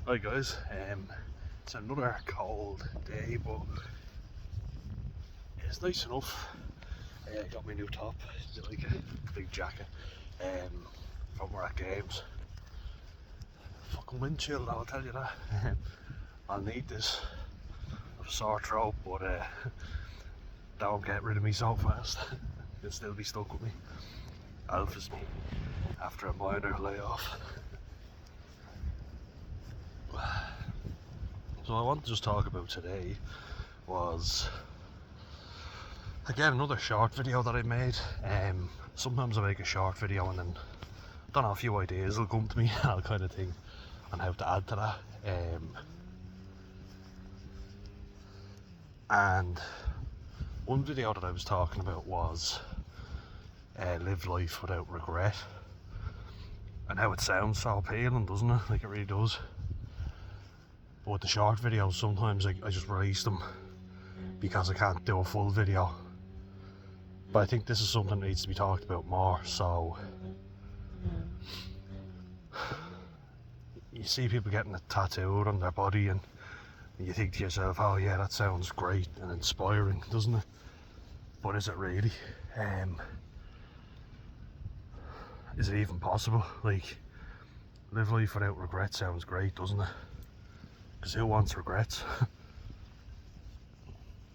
Hi guys, it's another cold day, but it's nice enough. Got my new top, it's like a big jacket from we're at games. Fucking wind chill, I'll tell you that. I'll need this. I've a sore throat, but don't get rid of me so fast. It'll still be stuck with me. Alphas me after a minor layoff. So I want to just talk about today was again another short video that I made. Sometimes I make a short video and then don't know, a few ideas will come to me and I'll kind of think on how to add to that. And one video that I was talking about was live life without regret, and how it sounds so appealing, doesn't it? Like, it really does. But with the short videos, sometimes I just release them because I can't do a full video. But I think this is something that needs to be talked about more. So you see people getting it tattooed on their body and you think to yourself, oh yeah, that sounds great and inspiring, doesn't it? But is it really? Is it even possible? Like, live life without regret sounds great, doesn't it? Because who wants regrets?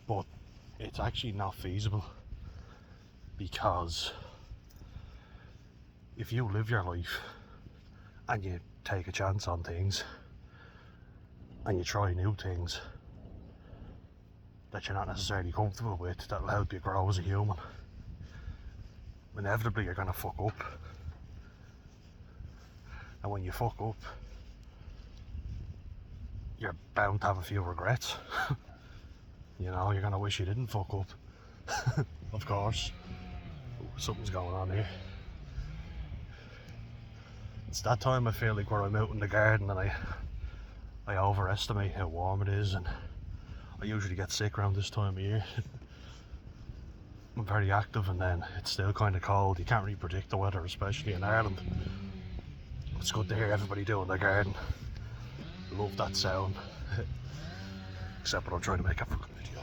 But it's actually not feasible, because if you live your life and you take a chance on things and you try new things that you're not necessarily comfortable with, that'll help you grow as a human, inevitably you're going to fuck up. And when you fuck up, you're bound to have a few regrets. You know, you're going to wish you didn't fuck up. Of course. Ooh, something's going on here. It's that time, I feel like, where I'm out in the garden and I overestimate how warm it is, and I usually get sick around this time of year. I'm very active and then it's still kind of cold. You can't really predict the weather, especially in Ireland. It's good to hear everybody doing their garden. Love that sound. Except when I'm trying to make a fucking video.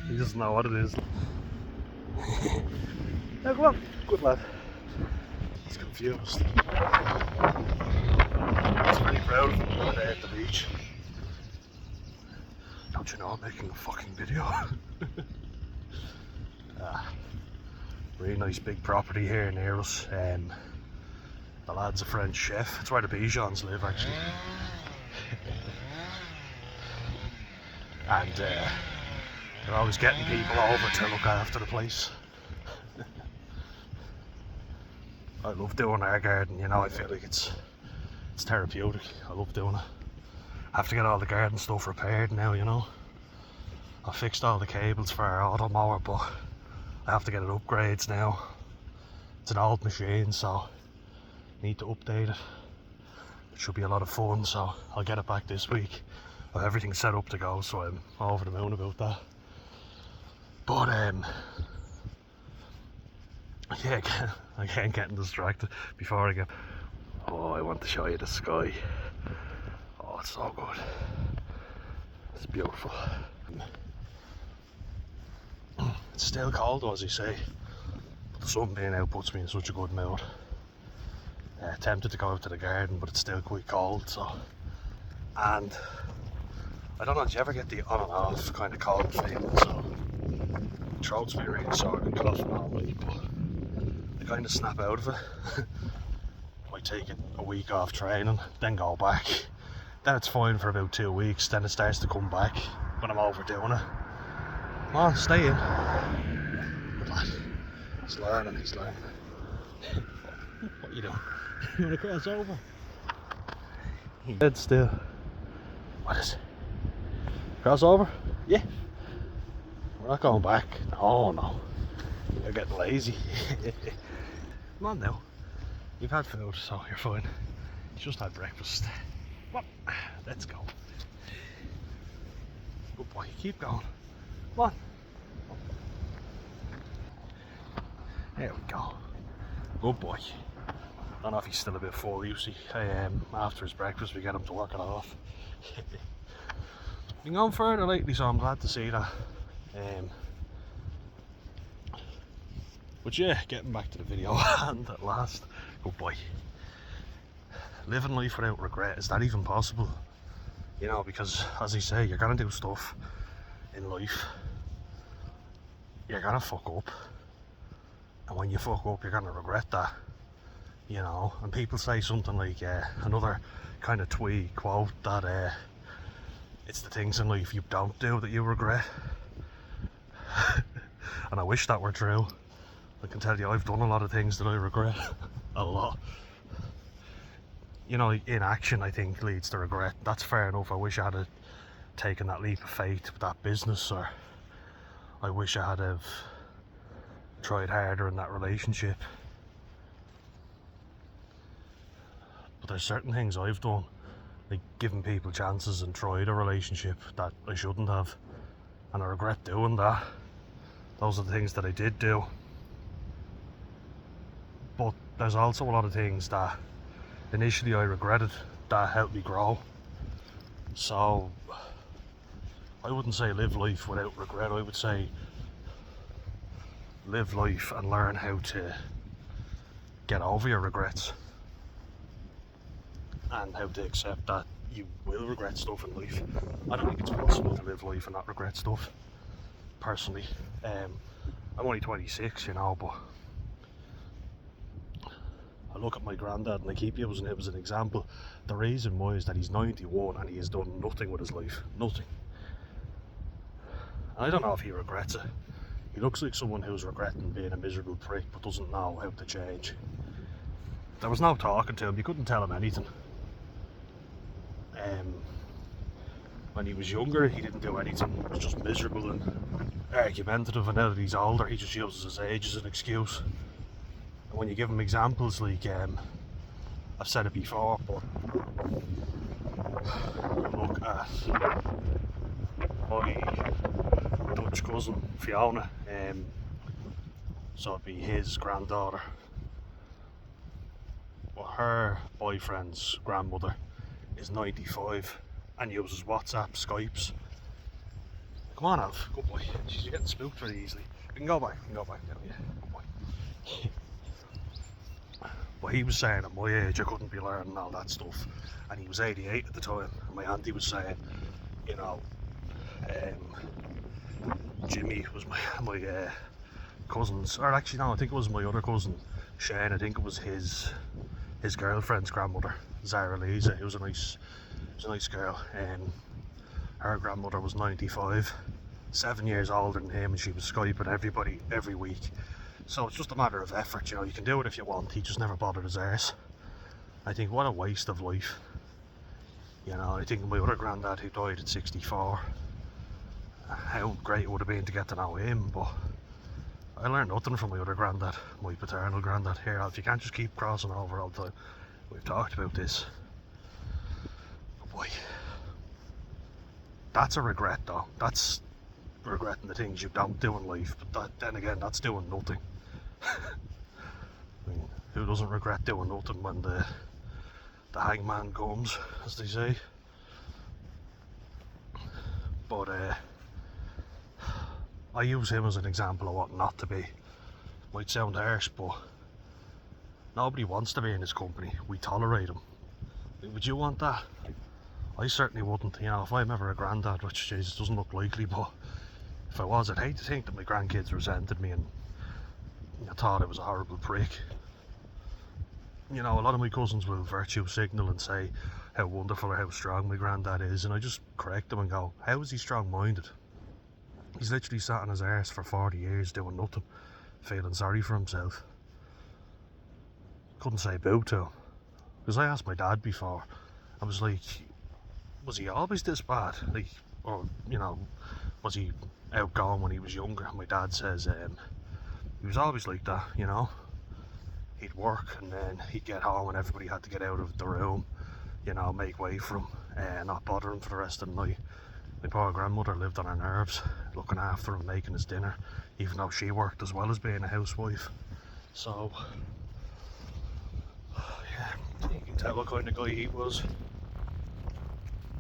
He doesn't know what it is. Now go on, good lad. He's confused. He's very proud of him over there at the beach. Don't you know I'm making a fucking video? Really nice big property here near us. The lad's a French chef. It's where the Bijons live, actually. And they're always getting people over to look after the place. I love doing our garden, you know. I feel like it's therapeutic. I love doing it. I have to get all the garden stuff repaired now, you know. I fixed all the cables for our auto mower, but I have to get it upgrades now. It's an old machine, so I need to update it. It should be a lot of fun, so I'll get it back this week. I have everything set up to go, so I'm over the moon about that. But yeah, again getting distracted before I get. Oh, I want to show you the sky. Oh, it's so good. It's beautiful. It's still cold though, as you say, but the sun being out puts me in such a good mood. Tempted to go out to the garden, but it's still quite cold, so. And I don't know, do you ever get the on and off kind of cold feeling? So throat's been really sore and coughing all week, but I kind of snap out of it. I take it a week off training, then go back. Then it's fine for about 2 weeks, then it starts to come back when I'm overdoing it. Come on, stay in. Good lad. He's learning. What are you doing? You want to cross over? Dead still. What is it? Cross over? Yeah. We're not going back. No. You're getting lazy. Come on now. You've had food, so you're fine. You just had breakfast. Come on. Let's go. Good boy. Keep going. Come on. There we go. Good boy. don't know if he's still a bit full, you see. After his breakfast we get him to work it off. Been going further lately, so I'm glad to see that. But yeah, getting back to the video, and at last, good boy. Living life without regret, is that even possible? You know, because as I say, you're gonna do stuff in life, you're gonna fuck up, and when you fuck up you're gonna regret that, you know. And people say something like, another kind of twee quote, that it's the things in life you don't do that you regret. And I wish that were true. I can tell you I've done a lot of things that I regret. A lot. You know, inaction I think leads to regret. That's fair enough. I wish I had taken that leap of faith with that business, or I wish I had have tried harder in that relationship. But there's certain things I've done, like giving people chances and tried a relationship that I shouldn't have, and I regret doing that. Those are the things that I did do. But there's also a lot of things that initially I regretted that helped me grow. So I wouldn't say live life without regret. I would say live life and learn how to get over your regrets, and how to accept that you will regret stuff in life. I don't think it's possible to live life and not regret stuff, personally. I'm only 26, you know, but I look at my granddad and I keep using him as an example. The reason why is that he's 91 and he has done nothing with his life. Nothing. I don't know if he regrets it. He looks like someone who's regretting being a miserable prick but doesn't know how to change. There was no talking to him, you couldn't tell him anything. When he was younger he didn't do anything, he was just miserable and argumentative, and now that he's older he just uses his age as an excuse. And when you give him examples like, I've said it before, but look at my Dutch cousin Fiona, so it'd be his granddaughter. Well, her boyfriend's grandmother is 95 and uses WhatsApp, Skypes. Come on, Alf, good boy. Jeez, you're getting spooked very easily. You can go back, down here, good boy. But he was saying at my age I couldn't be learning all that stuff, and he was 88 at the time, and my auntie was saying, you know, Jimmy was my cousin's, or actually no, I think it was my other cousin Shane. I think it was his girlfriend's grandmother, Zara Lisa. It was a nice girl. Her grandmother was 95, 7 years older than him, and she was Skyping everybody every week. So it's just a matter of effort, you know. You can do it if you want. He just never bothered his arse. I think what a waste of life. You know, I think my other granddad who died at 64, how great it would have been to get to know him, but I learned nothing from my other granddad, my paternal granddad. Here, Alf, you can't just keep crossing over all the time. We've talked about this. But boy, that's a regret though. That's regretting the things you don't do in life, but then again, that's doing nothing. I mean, who doesn't regret doing nothing when the hangman comes, as they say? But I use him as an example of what not to be. Might sound harsh, but nobody wants to be in his company. We tolerate him. Would you want that? I certainly wouldn't. You know, if I'm ever a granddad, which Jesus doesn't look likely, but if I was, I'd hate to think that my grandkids resented me and thought I was a horrible prick. You know, a lot of my cousins will virtue signal and say how wonderful or how strong my granddad is, and I just correct them and go, how is he strong-minded? He's literally sat on his arse for 40 years doing nothing, feeling sorry for himself. Couldn't say boo to him. Because I asked my dad before, I was like, was he always this bad? Like, or, you know, was he outgoing when he was younger? And my dad says, he was always like that, you know. He'd work and then he'd get home and everybody had to get out of the room, you know, make way for him and not bother him for the rest of the night. My poor grandmother lived on her nerves, looking after him, making his dinner, even though she worked as well as being a housewife. So, tell what kind of guy he was.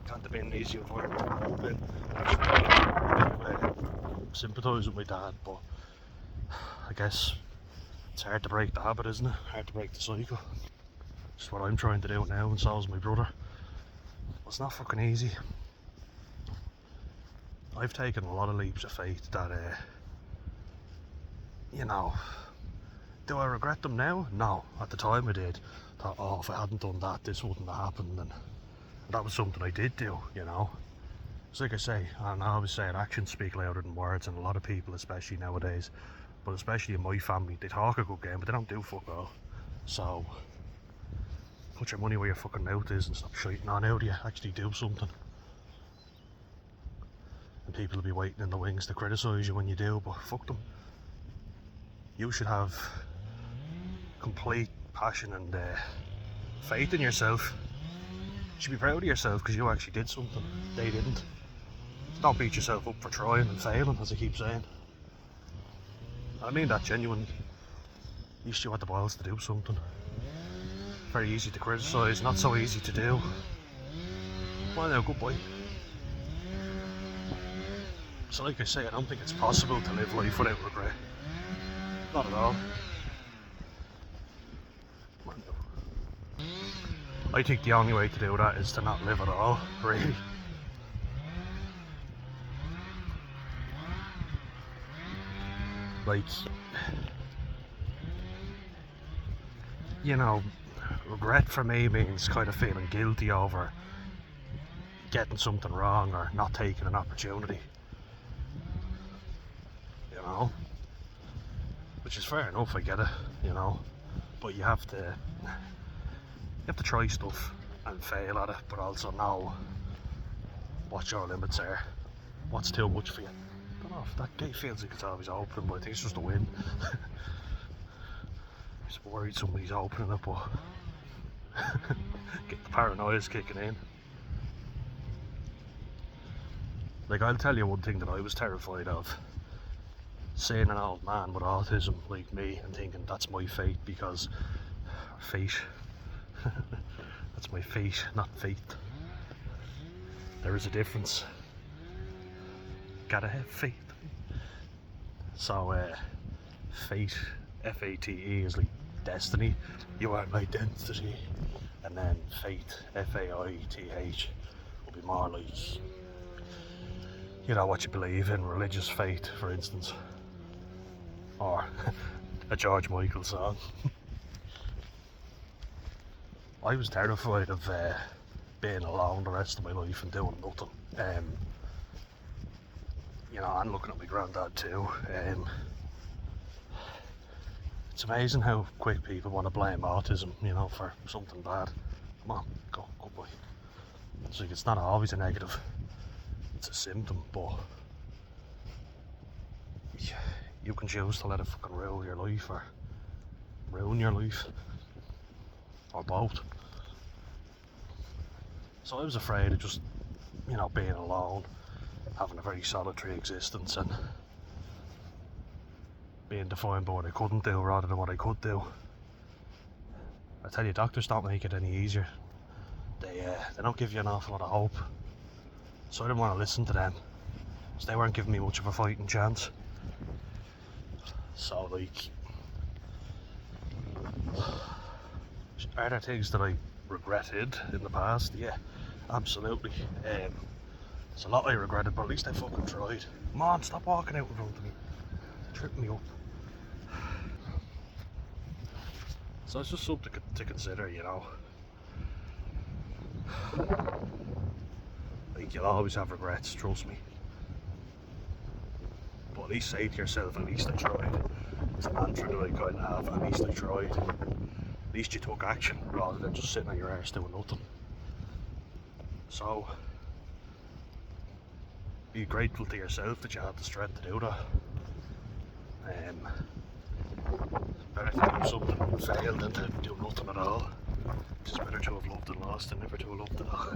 Can't have been an easy environment to grow up in. I sympathise with my dad, but I guess it's hard to break the habit, isn't it? Hard to break the cycle. Just what I'm trying to do now, and so is my brother. It's not fucking easy. I've taken a lot of leaps of faith that, you know, do I regret them now? No. At the time I did. Thought, oh, if I hadn't done that, this wouldn't have happened. And that was something I did do, you know. It's like I say, and I always say, actions speak louder than words, and a lot of people, especially nowadays, but especially in my family, they talk a good game, but they don't do fuck all. So, put your money where your fucking mouth is and stop shiting on how do you actually do something. And people will be waiting in the wings to criticise you when you do, but fuck them. You should have complete passion and faith in yourself. You should be proud of yourself because you actually did something. They didn't. Don't beat yourself up for trying and failing, as I keep saying. I mean that genuinely. At least you had the balls to do something. Very easy to criticise, not so easy to do. Well now, goodbye. So like I say, I don't think it's possible to live life without regret. Not at all. I think the only way to do that is to not live at all, really. Like, you know, regret for me means kind of feeling guilty over getting something wrong or not taking an opportunity. You know? Which is fair enough, I get it, you know. But you have to try stuff and fail at it, but also know what your limits are, what's too much for you. I don't know if that gate feels like it's always open, but I think it's just a win. I'm just worried somebody's opening it, but get the paranoia's kicking in. Like, I'll tell you one thing that I was terrified of. Seeing an old man with autism like me and thinking that's my fate because fate. That's my fate, not faith. There is a difference. Gotta have faith. So, fate, F-A-T-E, is like destiny. You are my identity. And then faith, F-A-I-T-H, will be more like, you know, what you believe in, religious faith, for instance. Or a George Michael song. I was terrified of being alone the rest of my life and doing nothing. You know, and looking at my granddad too. It's amazing how quick people want to blame autism, you know, for something bad. Come on, go, goodbye. It's like, it's not always a negative. It's a symptom, but you can choose to let it fucking rule your life or ruin your life. Or both. So I was afraid of just, you know, being alone, having a very solitary existence and being defined by what I couldn't do rather than what I could do. I tell you, doctors don't make it any easier. They don't give you an awful lot of hope. So I didn't want to listen to them, because they weren't giving me much of a fighting chance. So, like, are there things that I regretted in the past? Yeah, absolutely. There's a lot I regretted, but at least I fucking tried. Come on, stop walking out in front of me. Tripping me up. So it's just something to consider, you know. Like, you'll always have regrets, trust me. But at least say to yourself, at least I tried. It's a mantra that I kind of have, at least I tried. At least you took action rather than just sitting on your arse doing nothing. So, be grateful to yourself that you had the strength to do that. Better to do something and fail than to do nothing at all. It's just better to have loved and lost than never to have loved at all.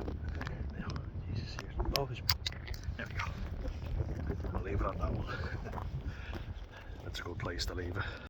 Now, Jesus, here. Oh, there we go. I'll leave it on that one. That's a good place to leave it.